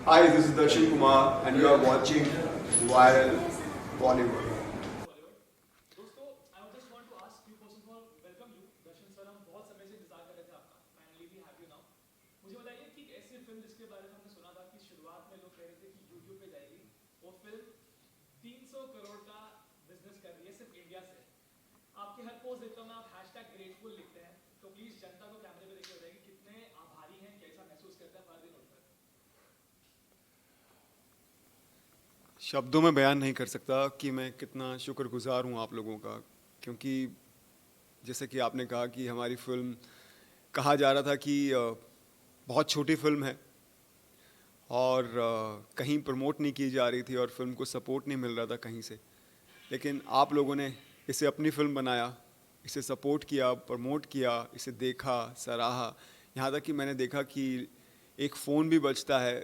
Hi, this is Darshan Kumar, and you are watching Viral Bollywood. दोस्तों I just want to ask you first of all welcome you Darshan sir. हम बहुत समय से इंतजार कर रहे थे आपका, finally we have you now. मुझे बताइए कि ऐसी फिल्म जिसके बारे में हमने सुना था कि शुरुआत में लोग कह रहे थे कि यूट्यूब पे जाएगी, वो फिल्म 300 करोड़ का बिजनेस कर रही है सिर्फ इंडिया से। आपके हर पोस्ट देखता हूँ मैं, आप हैशटैग ग्रेटफुल लिखते हैं, तो प्लीज जनता को कैमरे में देखे बताइए कितने आभारी हैं, कैसा महसूस करते हैं हर दिन उठकर। शब्दों में बयान नहीं कर सकता कि मैं कितना शुक्रगुजार हूँ आप लोगों का, क्योंकि जैसे कि आपने कहा कि हमारी फिल्म, कहा जा रहा था कि बहुत छोटी फिल्म है और कहीं प्रमोट नहीं की जा रही थी और फिल्म को सपोर्ट नहीं मिल रहा था कहीं से, लेकिन आप लोगों ने इसे अपनी फिल्म बनाया, इसे सपोर्ट किया, प्रमोट किया, इसे देखा, सराहा। यहाँ तक कि मैंने देखा कि एक फ़ोन भी बजता है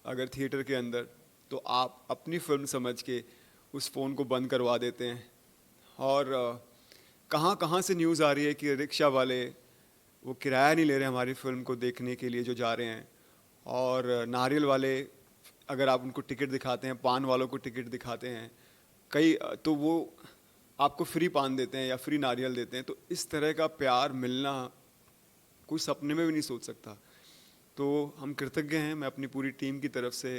अगर थिएटर के अंदर, तो आप अपनी फिल्म समझ के उस फ़ोन को बंद करवा देते हैं। और कहाँ कहाँ से न्यूज़ आ रही है कि रिक्शा वाले वो किराया नहीं ले रहे हमारी फिल्म को देखने के लिए जो जा रहे हैं, और नारियल वाले अगर आप उनको टिकट दिखाते हैं, पान वालों को टिकट दिखाते हैं कई, तो वो आपको फ्री पान देते हैं या फ्री नारियल देते हैं। तो इस तरह का प्यार मिलना कोई सपने में भी नहीं सोच सकता। तो हम कृतज्ञ हैं, मैं अपनी पूरी टीम की तरफ से,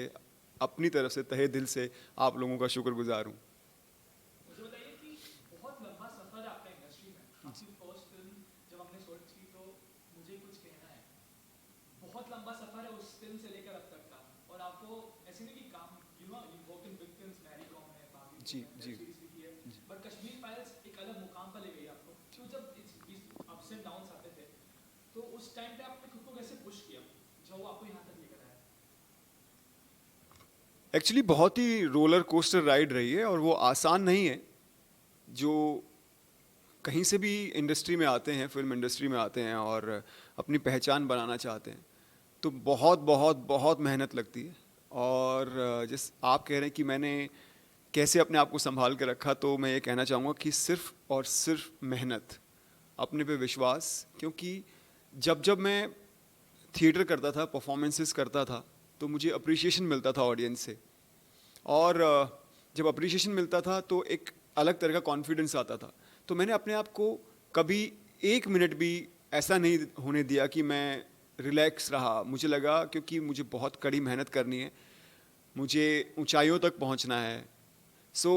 अपनी तरफ से तहे दिल से आप लोगों का शुक्रगुजार हूँ। मुझे बताइए कि बहुत लंबा सफर है आपका इंडस्ट्री में। आपकी फर्स्ट फिल्म जब हमने सोची तो मुझे कुछ कहना है, बहुत लंबा सफर है उस फिल्म से लेकर अब तक का। और आपको ऐसे नहीं कि काम, you know you work in big films, Mary Kom है, भाभी भी जी है, जी वेब सीरीज भी की है, बट कश्मीर फाइल्स एक अलग मुकाम पर ले गई आपको। तो जब इस अप्स एंड डाउन्स आते थे, तो उस टाइम पे आपने खुद को कैसे पुश किया जो वो आपको यहाँ तक लेकर आया? एक्चुअली बहुत ही रोलर कोस्टर राइड रही है और वो आसान नहीं है। जो कहीं से भी इंडस्ट्री में आते हैं, फिल्म इंडस्ट्री में आते हैं और अपनी पहचान बनाना चाहते हैं, तो बहुत बहुत बहुत मेहनत लगती है। और जिस आप कह रहे हैं कि मैंने कैसे अपने आप को संभाल के रखा, तो मैं ये कहना चाहूँगा कि सिर्फ और सिर्फ मेहनत, अपने पे विश्वास। क्योंकि जब जब मैं थिएटर करता था, परफॉर्मेंसेस करता था, तो मुझे अप्रिसिएशन मिलता था ऑडियंस से। और जब अप्रिसिएशन मिलता था तो एक अलग तरह का कॉन्फिडेंस आता था। तो मैंने अपने आप को कभी एक मिनट भी ऐसा नहीं होने दिया कि मैं रिलैक्स रहा। मुझे लगा क्योंकि मुझे बहुत कड़ी मेहनत करनी है, मुझे ऊंचाइयों तक पहुंचना है। सो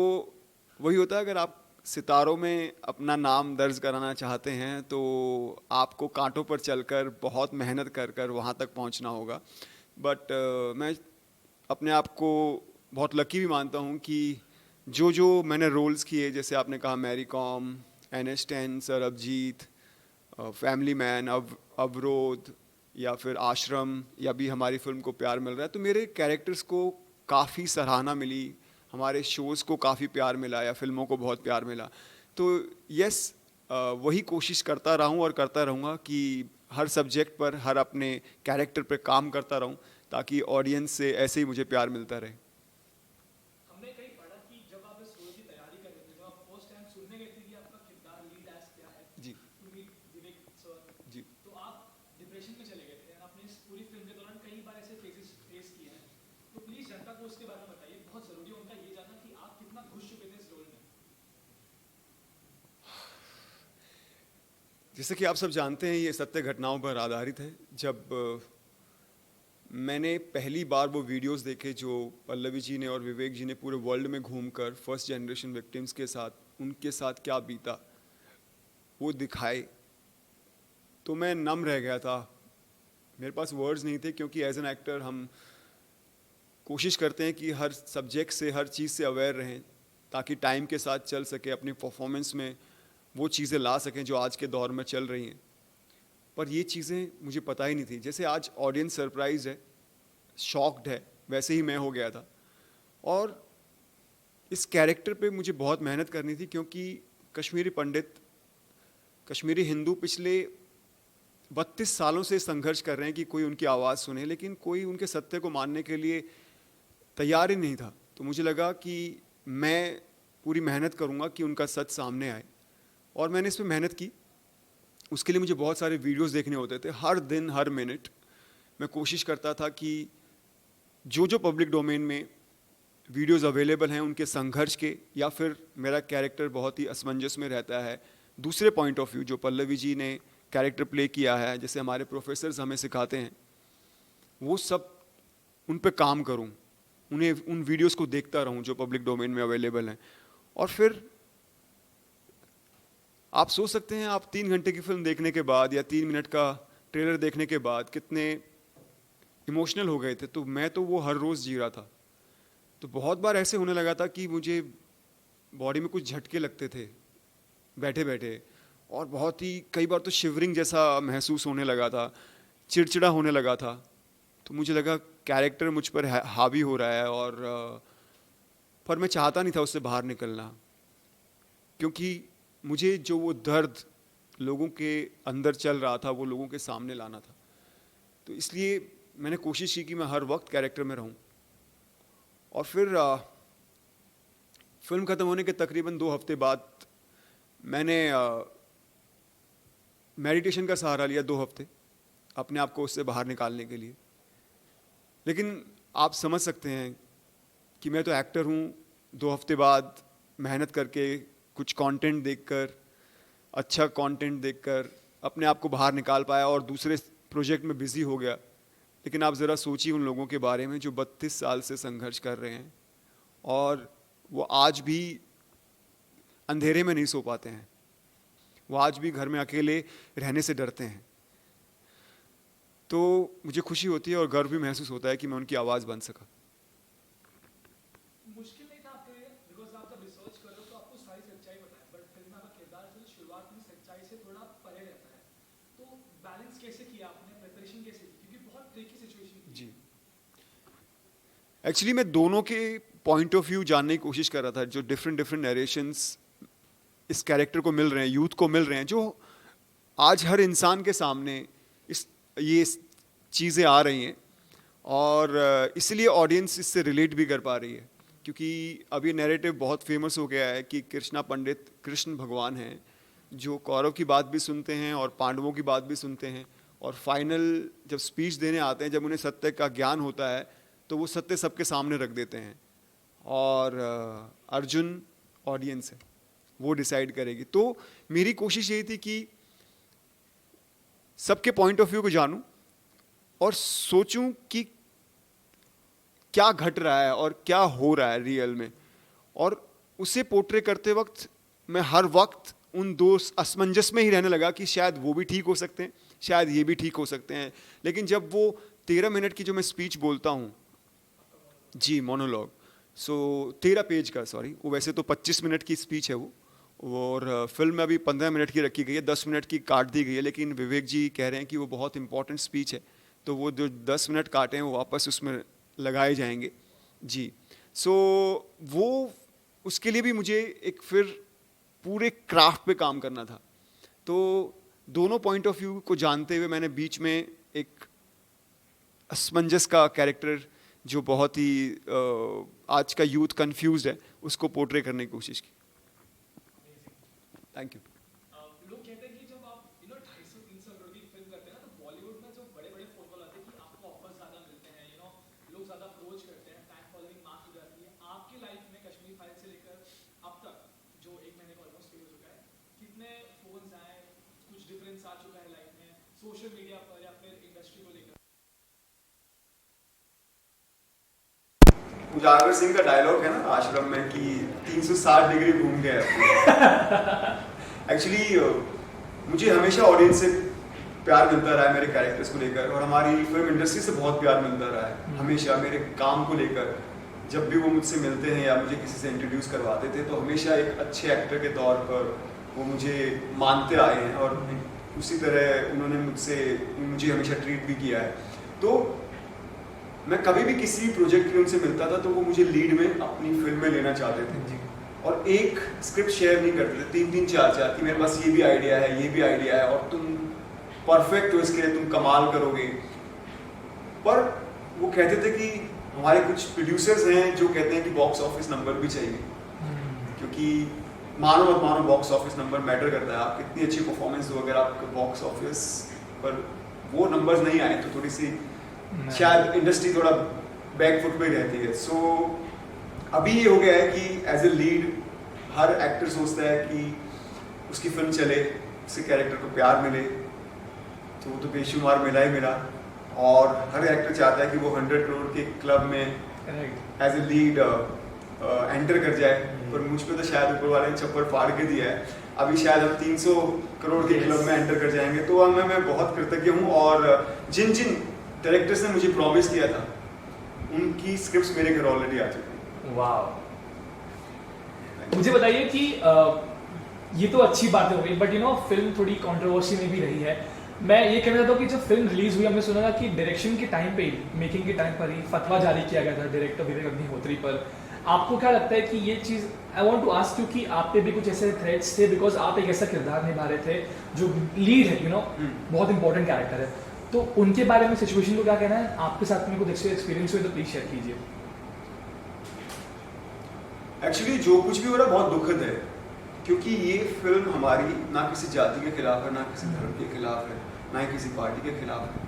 वही होता है, अगर आप सितारों में अपना नाम दर्ज कराना चाहते हैं तो आपको कांटों पर चलकर बहुत मेहनत कर कर वहाँ तक पहुँचना होगा। बट मैं अपने आप को बहुत लकी भी मानता हूँ कि जो जो मैंने रोल्स किए, जैसे आपने कहा Mary Kom, NH10, Sarbjit, family man, Avrodh, या फिर आश्रम, या भी हमारी फिल्म को प्यार मिल रहा है, तो मेरे कैरेक्टर्स को काफ़ी सराहना मिली, हमारे शोज़ को काफ़ी प्यार मिला या फिल्मों को बहुत प्यार मिला। तो यस, वही कोशिश करता रहा हूँ और करता रहूँगा कि हर सब्जेक्ट पर, हर अपने कैरेक्टर पर काम करता रहूँ, ताकि ऑडियंस से ऐसे ही मुझे प्यार मिलता रहे। हमने कहीं पढ़ा कि जब आप इस रोल की तैयारी कर रहे थे, जब आप फर्स्ट टाइम सुनने गए थे कि आपका किरदार लीड एज क्या है, जी टू मीट विवेक सर, जी। तो आप डिप्रेशन में चले गए थे। आपने इस पूरी फिल्म के दौरान कई बार ऐसे फेजेस फेस किए हैं, तो प्लीज जनता को उसके बारे में बताइए। बहुत जरूरी है उनका ये जानना कि आप कितना घुस चुके थे इस रोल में। जैसे कि आप सब जानते हैं, ये सत्य घटनाओं पर आधारित है। जब मैंने पहली बार वो वीडियोस देखे जो पल्लवी जी ने और विवेक जी ने पूरे वर्ल्ड में घूमकर फर्स्ट जनरेशन विक्टिम्स के साथ, उनके साथ क्या बीता, वो दिखाए, तो मैं नम रह गया था। मेरे पास वर्ड्स नहीं थे, क्योंकि एज एन एक्टर हम कोशिश करते हैं कि हर सब्जेक्ट से, हर चीज़ से अवेयर रहें, ताकि टाइम के साथ चल सके, अपनी परफॉर्मेंस में वो चीज़ें ला सकें जो आज के दौर में चल रही हैं। पर ये चीज़ें मुझे पता ही नहीं थी। जैसे आज ऑडियंस सरप्राइज है, शॉक्ड है, वैसे ही मैं हो गया था। और इस कैरेक्टर पे मुझे बहुत मेहनत करनी थी, क्योंकि कश्मीरी पंडित, कश्मीरी हिंदू पिछले 32 सालों से संघर्ष कर रहे हैं कि कोई उनकी आवाज़ सुने, लेकिन कोई उनके सत्य को मानने के लिए तैयार ही नहीं था। तो मुझे लगा कि मैं पूरी मेहनत करूंगा कि उनका सच सामने आए, और मैंने इस पर मेहनत की। उसके लिए मुझे बहुत सारे वीडियोस देखने होते थे, हर दिन हर मिनट मैं कोशिश करता था कि जो पब्लिक डोमेन में वीडियोस अवेलेबल हैं उनके संघर्ष के, या फिर मेरा कैरेक्टर बहुत ही असमंजस में रहता है दूसरे पॉइंट ऑफ व्यू जो पल्लवी जी ने कैरेक्टर प्ले किया है, जैसे हमारे प्रोफेसर्स हमें सिखाते हैं, वो सब उन पे काम करूं, उन्हें उन वीडियोस को देखता रहूं जो पब्लिक डोमेन में अवेलेबल हैं। और फिर आप सोच सकते हैं, आप 3 घंटे की फिल्म देखने के बाद या 3 मिनट का ट्रेलर देखने के बाद कितने इमोशनल हो गए थे। तो मैं तो वो हर रोज़ जी रहा था। तो बहुत बार ऐसे होने लगा था कि मुझे बॉडी में कुछ झटके लगते थे बैठे बैठे, और बहुत ही कई बार तो शिवरिंग जैसा महसूस होने लगा था, चिड़चिड़ा होने लगा था। तो मुझे लगा कैरेक्टर मुझ पर हावी हो रहा है, और पर मैं चाहता नहीं था उससे बाहर निकलना, क्योंकि मुझे जो वो दर्द लोगों के अंदर चल रहा था वो लोगों के सामने लाना था। तो इसलिए मैंने कोशिश की कि मैं हर वक्त कैरेक्टर में रहूं। और फिर फिल्म ख़त्म होने के तकरीबन 2 हफ्ते बाद मैंने मेडिटेशन का सहारा लिया 2 हफ्ते अपने आप को उससे बाहर निकालने के लिए। लेकिन आप समझ सकते हैं कि मैं तो एक्टर हूँ, 2 हफ्ते बाद मेहनत करके कुछ कंटेंट देखकर, अच्छा कंटेंट देखकर अपने आप को बाहर निकाल पाया और दूसरे प्रोजेक्ट में बिज़ी हो गया। लेकिन आप ज़रा सोचिए उन लोगों के बारे में जो 32 साल से संघर्ष कर रहे हैं और वो आज भी अंधेरे में नहीं सो पाते हैं, वो आज भी घर में अकेले रहने से डरते हैं। तो मुझे खुशी होती है और गर्व भी महसूस होता है कि मैं उनकी आवाज़ बन सका। मुश्किल नहीं था आपके लिए, बिकॉज आप जब रिसर्च कर रहे हो तो आपको सारी सच्चाई पता है, बट फिल्म में आपका किरदार जो शुरुआत में सच्चाई से थोड़ा परे रहता है। तो बैलेंस कैसे किया आपने, प्रिपरेशन कैसे की, क्योंकि बहुत ट्रिकी सिचुएशन थी। जी, एक्चुअली मैं दोनों के पॉइंट ऑफ व्यू जानने की कोशिश कर रहा था, जो डिफरेंट नरेशंस इस कैरेक्टर को मिल रहे हैं, यूथ को मिल रहे हैं, जो आज हर इंसान के सामने ये चीज़ें आ रही हैं, और इसलिए ऑडियंस इससे रिलेट भी कर पा रही है। क्योंकि अब ये नैरेटिव बहुत फेमस हो गया है कि कृष्णा पंडित कृष्ण भगवान हैं, जो कौरव की बात भी सुनते हैं और पांडवों की बात भी सुनते हैं, और फाइनल जब स्पीच देने आते हैं, जब उन्हें सत्य का ज्ञान होता है तो वो सत्य सबके सामने रख देते हैं, और अर्जुन ऑडियंस है, वो डिसाइड करेगी। तो मेरी कोशिश यही थी कि सबके पॉइंट ऑफ व्यू को जानूं और सोचूं कि क्या घट रहा है और क्या हो रहा है रियल में, और उसे पोर्ट्रे करते वक्त मैं हर वक्त उन दो असमंजस में ही रहने लगा कि शायद वो भी ठीक हो सकते हैं, शायद ये भी ठीक हो सकते हैं। लेकिन जब वो 13 मिनट की जो मैं स्पीच बोलता हूँ, जी मोनोलॉग, 13 पेज का, सॉरी, वो वैसे तो 25 मिनट की स्पीच है वो, और फिल्म में अभी 15 मिनट की रखी गई है, 10 मिनट की काट दी गई है। लेकिन विवेक जी कह रहे हैं कि वो बहुत इंपॉर्टेंट स्पीच है, तो वो जो 10 मिनट काटे हैं वो वापस उसमें लगाए जाएंगे। जी, वो उसके लिए भी मुझे एक फिर पूरे क्राफ्ट पे काम करना था। तो दोनों पॉइंट ऑफ व्यू को जानते हुए मैंने बीच में एक असमंजस का कैरेक्टर, जो बहुत ही आज का यूथ कंफ्यूज्ड है, उसको पोर्ट्रे करने की कोशिश की। Thank you. लोग कहते हैं कि जब आप 250-300 करोड़ की फिल्म करते हैं ना, तो बॉलीवुड में जो बड़े बड़े फोन कॉल आते हैं कि आपको ऑफर ज़्यादा मिलते हैं, लोग ज़्यादा अप्रोच करते हैं, फैन फॉलोइंग मास हो जाती है। आपकी लाइफ में कश्मीर फाइल से लेकर अब तक, जो 1 महीने का ऑलमोस्ट हो चुका है, कितने फोन्स आए, कुछ डिफरेंस आ चुका है लाइफ में, सोशल मीडिया पर या फिर इंडस्ट्री को लेकर? उजागर सिंह का डायलॉग है ना आश्रम में कि 360 डिग्री घूम गया। एक्चुअली मुझे हमेशा ऑडियंस से प्यार मिलता रहा है मेरे कैरेक्टर्स को लेकर, और हमारी फिल्म इंडस्ट्री से बहुत प्यार मिलता रहा है हमेशा मेरे काम को लेकर। जब भी वो मुझसे मिलते हैं या मुझे किसी से इंट्रोड्यूस करवाते थे, तो हमेशा एक अच्छे एक्टर के तौर पर वो मुझे मानते आए हैं, और उसी तरह उन्होंने मुझे हमेशा ट्रीट भी किया है। तो मैं कभी भी किसी प्रोजेक्ट में उनसे मिलता था तो वो मुझे लीड में अपनी फिल्म में लेना चाहते थे, और एक स्क्रिप्ट शेयर नहीं करते थे, 3-3 4-4 कि मेरे पास ये भी आइडिया है, ये भी आइडिया है, और तुम परफेक्ट हो इसके लिए, तुम कमाल करोगे। पर वो कहते थे कि हमारे कुछ प्रोड्यूसर्स हैं जो कहते हैं कि बॉक्स ऑफिस नंबर भी चाहिए, क्योंकि मानो मत मानो बॉक्स ऑफिस नंबर मैटर करता है। आप कितनी अच्छी परफॉर्मेंस दो, अगर आपके बॉक्स ऑफिस पर वो नंबर्स नहीं आए तो थोड़ी सी शायद इंडस्ट्री थोड़ा बैक फुट पे रहती है। सो अभी ये हो गया है कि एज ए लीड हर एक्टर सोचता है कि उसकी फिल्म चले, उसके कैरेक्टर को प्यार मिले, तो वो तो बेशुमार मिला ही मिला। और हर एक्टर चाहता है कि वो 100 करोड़ के क्लब में एज ए लीड एंटर कर जाए, पर मुझ पे तो शायद ऊपर वाले ने छप्पर फाड़ के दिया है। अभी शायद हम 300 करोड़ के क्लब में एंटर कर जाएंगे। तो अब मैं बहुत कृतज्ञ हूँ, और जिन जिन डायरेक्टर्स ने मुझे प्रॉमिस किया था उनकी स्क्रिप्ट्स मेरे घर ऑलरेडी आ चुकी हैं। वाह, मुझे बताइए कि ये तो अच्छी बात हो गई, बट यू नो फिल्म थोड़ी कंट्रोवर्सी में भी रही है। मैं ये कहना चाहता हूँ कि जब फिल्म रिलीज हुई, हमने सुना था कि डायरेक्शन के टाइम पे ही, मेकिंग के टाइम पर ही फतवा जारी किया गया था डायरेक्टर विवेक अग्निहोत्री पर। आपको क्या लगता है कि ये चीज़, आई वांट टू आस्क, क्योंकि आप पे भी कुछ ऐसे थ्रेट्स थे, बिकॉज आप एक ऐसा किरदार निभा रहे थे जो लीड है, यू नो, बहुत इंपॉर्टेंट कैरेक्टर है, तो उनके बारे में सिचुएशन को क्या कहना है? आपके साथ में कुछ एक्सपीरियंस हुए तो प्लीज शेयर कीजिए। एक्चुअली जो कुछ भी हो रहा है बहुत दुखद है, क्योंकि ये फिल्म हमारी ना किसी जाति के खिलाफ है, ना किसी धर्म के खिलाफ है, ना ही किसी पार्टी के खिलाफ है।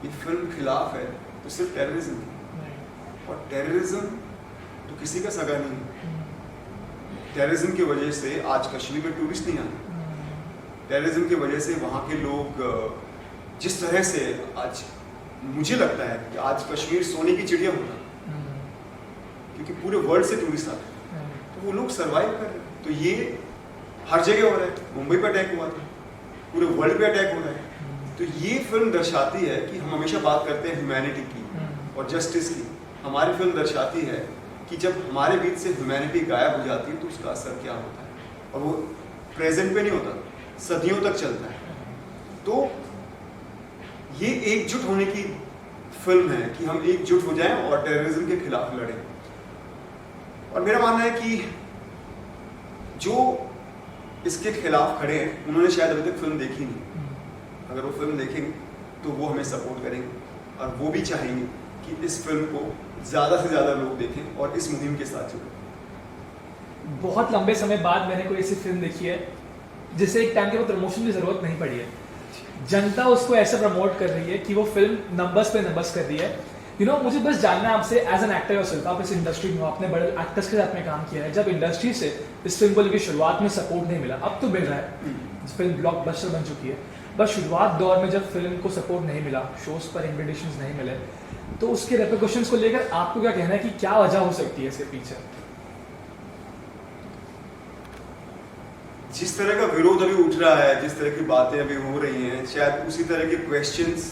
ये फिल्म खिलाफ है तो सिर्फ टेररिज्म की, और टेररिज्म तो किसी का सगा नहीं है। टेररिज्म की वजह से आज कश्मीर में टूरिस्ट नहीं आते, टेररिज्म की वजह से वहाँ के लोग जिस तरह से आज मुझे लगता है कि आज कश्मीर सोने की चिड़िया होता, क्योंकि पूरे वर्ल्ड से टूरिस्ट आते हैं, तो वो लोग सरवाइव कर रहे हैं। तो ये हर जगह हो रहा है, मुंबई पर अटैक हुआ था, पूरे वर्ल्ड पे अटैक हो रहा है। तो ये फिल्म दर्शाती है कि हम हमेशा बात करते हैं ह्यूमैनिटी की और जस्टिस की। हमारी फिल्म दर्शाती है कि जब हमारे बीच से ह्यूमैनिटी गायब हो जाती है तो उसका असर क्या होता है, और वो प्रेजेंट पे नहीं होता, सदियों तक चलता है। तो ये एकजुट होने की फिल्म है कि हम एकजुट हो जाएं और टेररिज्म के खिलाफ लड़ें। और मेरा मानना है कि जो इसके खिलाफ खड़े हैं उन्होंने शायद अभी तक फिल्म देखी नहीं। अगर वो फिल्म देखेंगे तो वो हमें सपोर्ट करेंगे, और वो भी चाहेंगे कि इस फिल्म को ज़्यादा से ज़्यादा लोग देखें और इस मुहिम के साथ जुड़ें। बहुत लंबे समय बाद मैंने कोई ऐसी फिल्म देखी है जिसे एक टाइम के बाद प्रमोशन की जरूरत नहीं पड़ी है। जनता उसको ऐसे प्रमोट कर रही है कि वो फिल्म नंबर्स पे नंबर्स कर रही है। यू नो, मुझे बस जानना है आपसे, एज एन एक्टर योरसेल्फ, आप इस इंडस्ट्री में हो, आपने बड़े एक्टर्स के साथ में काम किया है, जब इंडस्ट्री से इस फिल्म को लेकर शुरुआत में सपोर्ट नहीं मिला, अब तो मिल रहा है, फिल्म ब्लॉकबस्टर बन चुकी है, बस शुरुआत दौर में जब फिल्म को सपोर्ट नहीं मिला, शोज पर इन्विटेशंस नहीं मिले, तो उसके रेपरकशंस को लेकर आपको क्या कहना है कि क्या वजह हो सकती है इसके पीछे? जिस तरह का विरोध अभी उठ रहा है, जिस तरह की बातें अभी हो रही हैं, शायद उसी तरह के क्वेश्चंस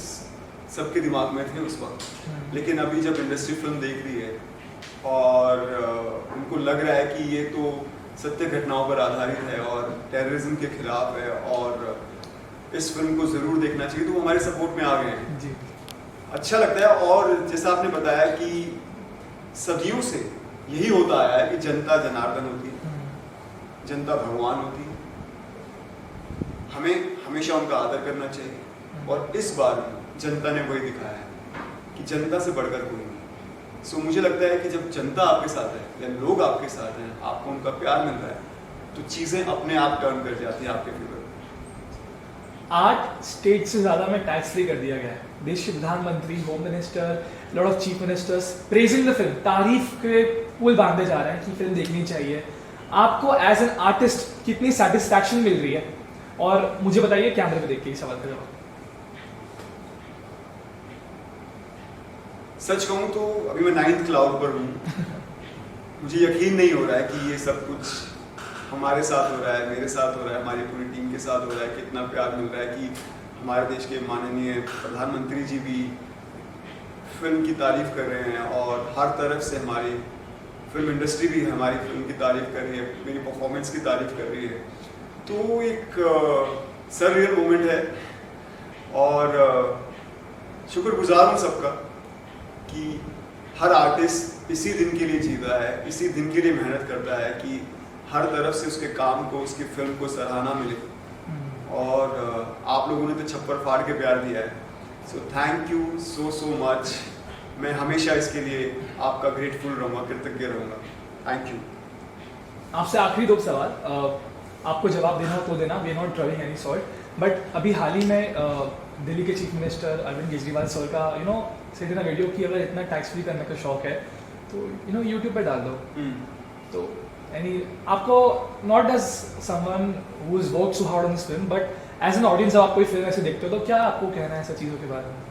सबके दिमाग में थे उस वक्त। लेकिन अभी जब इंडस्ट्री फिल्म देख रही है और उनको लग रहा है कि ये तो सत्य घटनाओं पर आधारित है और टेररिज्म के खिलाफ है और इस फिल्म को ज़रूर देखना चाहिए, तो वो हमारे सपोर्ट में आ गए हैं जी। अच्छा लगता है। और जैसा आपने बताया कि सदियों से यही होता आया है कि जनता जनार्दन होती है, जनता भगवान होती है, हमें हमेशा उनका आदर करना चाहिए। और इस बार जनता ने वही दिखाया है कि जनता से बढ़कर कोई नहीं। सो मुझे लगता है कि जब जनता आपके साथ है या लोग आपके साथ हैं, आपको उनका प्यार मिल रहा है, तो चीज़ें अपने आप टर्न कर जाती हैं आपके फेवर। 8 स्टेट से ज़्यादा में टैक्स फ्री कर दिया गया है। देश के प्रधानमंत्री, home minister, lot of chief ministers praising the film, तारीफ के पुल बांधे जा रहे हैं कि फिल्म देखनी चाहिए। आपको एज एन आर्टिस्ट कितनी सेटिस्फैक्शन मिल रही है? और मुझे बताइए कैमरे में देख के इस सवाल का जवाब। सच कहूँ तो अभी मैं 9th क्लाउड पर हूँ। मुझे यकीन नहीं हो रहा है कि ये सब कुछ हमारे साथ हो रहा है, मेरे साथ हो रहा है, हमारी पूरी टीम के साथ हो रहा है। कितना प्यार मिल रहा है कि हमारे देश के माननीय प्रधानमंत्री जी भी फिल्म की तारीफ कर रहे हैं और हर तरफ से हमारी फिल्म इंडस्ट्री भी हमारी फिल्म की तारीफ कर रही है, मेरी परफॉर्मेंस की तारीफ कर रही है। तो एक सररियल मोमेंट है और शुक्रगुजार हूँ सबका कि हर आर्टिस्ट इसी दिन के लिए जीता है, इसी दिन के लिए मेहनत करता है कि हर तरफ से उसके काम को, उसकी फिल्म को सराहना मिले। और आप लोगों ने तो छप्पर फाड़ के प्यार दिया है, so thank you so much. मैं हमेशा इसके लिए आपका ग्रेटफुल रहूँगा, कृतज्ञ रहूँगा। Thank you. आपसे आखिरी 2 सवाल, आपको जवाब देना हो तो देना, we are not driving any sort, but अभी हाल ही में दिल्ली के chief minister Arvind Kejriwal sir का सही ना वीडियो की अगर इतना टैक्स फ्री करने का शौक है तो यूट्यूब पे डाल दो। तो एनी आपको not as someone who is work so hard on this film but as an audience जब आप कोई फिल्म ऐसे देखते हो तो क्या आपको कहना है ऐसा चीज़ों के बारे में?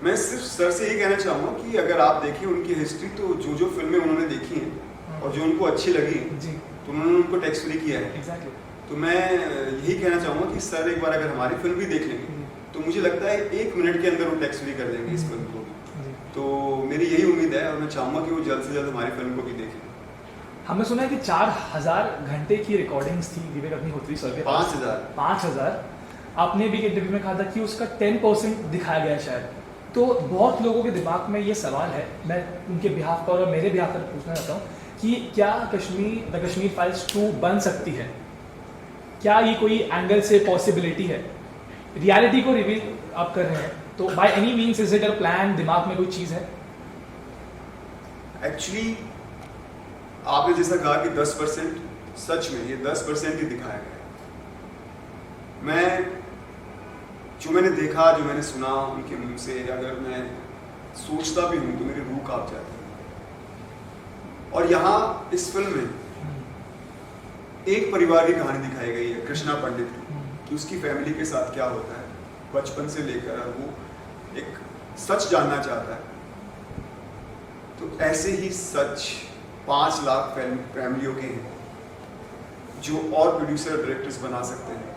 मैं सिर्फ सर से यही कहना चाहूँगा कि अगर आप देखें उनकी हिस्ट्री तो जो फिल्में उन्होंने देखी हैं और जो उनको अच्छी लगी जी तो उन्होंने उनको टैक्स फ्री किया है। एग्जैक्टली। तो मैं यही कहना चाहूँगा कि सर एक बार अगर हमारी फिल्म भी देख लेंगे तो मुझे लगता है 1 मिनट के अंदर वो टैक्स फ्री कर देंगे इस फिल्म को। तो मेरी यही उम्मीद है और मैं चाहूँगा कि वो जल्द से जल्द हमारी फिल्म को भी देखें। हमने सुना है कि 4000 घंटे की रिकॉर्डिंग्स थी विवेक अग्निहोत्री सर के पास। 5000। आपने भी एक इंटरव्यू में कहा था कि उसका 10% दिखाया गया है शायद। तो बहुत लोगों के दिमाग में ये सवाल है, मैं उनके बिहाफ पर और मेरे बिहाफ पर पूछना चाहता हूँ कि क्या द कश्मीर फाइल्स 2 बन सकती है? क्या ये कोई एंगल से पॉसिबिलिटी है? रियलिटी को रिवील आप कर रहे हैं तो by any means is it a plan, दिमाग में कोई चीज़ है? एक्चुअली आपने जैसा कहा कि 10% सच में ये 10% ही दिखाया गया है। जो मैंने देखा, जो मैंने सुना उनके मुंह से, अगर मैं सोचता भी हूँ तो मेरी रूह कांप जाती है। और यहाँ इस फिल्म में एक परिवार की कहानी दिखाई गई है, कृष्णा पंडित की, कि उसकी फैमिली के साथ क्या होता है बचपन से लेकर, वो एक सच जानना चाहता है। तो ऐसे ही सच 5 लाख फैमिलियों के हैं जो और प्रोड्यूसर डायरेक्टर्स बना सकते हैं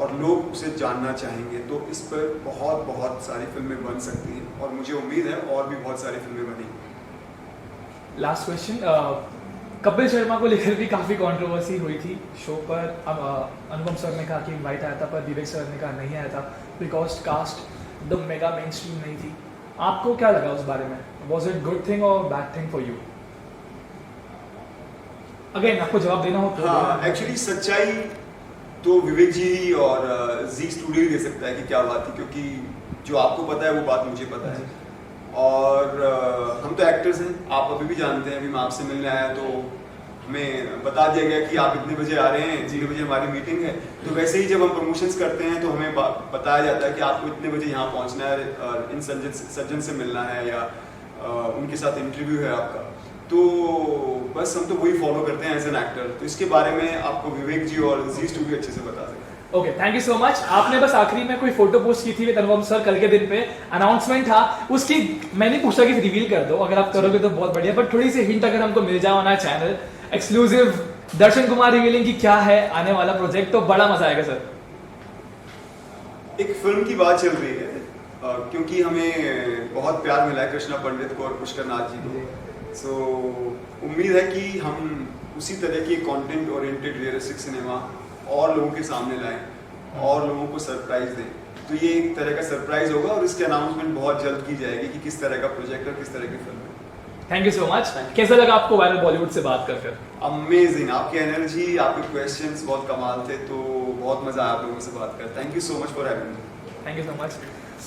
और लोग उसे जानना चाहेंगे। तो इस पर बहुत सारी फिल्में बन सकती हैं और मुझे उम्मीद है और भी बहुत सारी फिल्में बनेंगी। लास्ट क्वेश्चन, कपिल शर्मा को लेकर भी काफ़ी कंट्रोवर्सी हुई थी शो पर। अब अनुपम सर ने कहा कि इनवाइट आया था पर विवेक सर ने कहा नहीं आया था because cast the mega mainstream नहीं थी। आपको क्या लगा उस बारे में? वॉज इट गुड थिंग और bad thing for you? Again आपको जवाब देना हो तो। हाँ, एक्चुअली सच्चाई तो विवेक जी और जी स्टूडियो दे सकता है कि क्या बात थी, क्योंकि जो आपको पता है वो बात मुझे पता है। और हम तो एक्टर्स हैं, आप अभी भी जानते हैं। अभी मैं आपसे मिलने आया तो हमें बता दिया गया कि आप इतने बजे आ रहे हैं, 0 बजे हमारी मीटिंग है। तो वैसे ही जब हम प्रमोशंस करते हैं तो हमें बताया जाता है कि आपको इतने बजे यहाँ पहुँचना है और इन सज्जन से मिलना है या उनके साथ इंटरव्यू है आपका। तो बस हम तो वही फॉलो करते हैं एज एन एक्टर। तो इसके बारे में आपको विवेक जी और जी स्टूडियो अच्छे से बता सकते हैं। Okay, thank you so much. आपने बस आखिरी में कोई फोटो पोस्ट की थी विद अनुपम सर कल के दिन पे, अनाउंसमेंट था उसकी। मैंने पूछा कि रिवील कर दो, अगर आप करोगे तो बहुत बढ़िया, बट थोड़ी सी हिंट अगर हमको मिल जाए on our channel exclusive, Darshan Kumar revealing की क्या है आने वाला प्रोजेक्ट, तो बड़ा मजा आएगा सर। एक फिल्म की बात चल रही है क्योंकि हमें बहुत प्यार मिला है कृष्णा पंडित को और पुष्कर नाथ जी को। सो उम्मीद है कि हम उसी तरह की कंटेंट ओरिएंटेड रियलिस्टिक सिनेमा और लोगों के सामने लाएं और लोगों को सरप्राइज दें। तो ये एक तरह का सरप्राइज होगा और इसकी अनाउंसमेंट बहुत जल्द की जाएगी कि किस तरह का प्रोजेक्ट और किस तरह की फिल्म है। Thank you so much. कैसा लगा आपको वायरल बॉलीवुड से बात कर कर? अमेजिंग, आपकी एनर्जी, आपके क्वेश्चंस बहुत कमाल थे। तो बहुत मजा आया आप लोगों से बात कर। Thank you so much for having me. Thank you so much.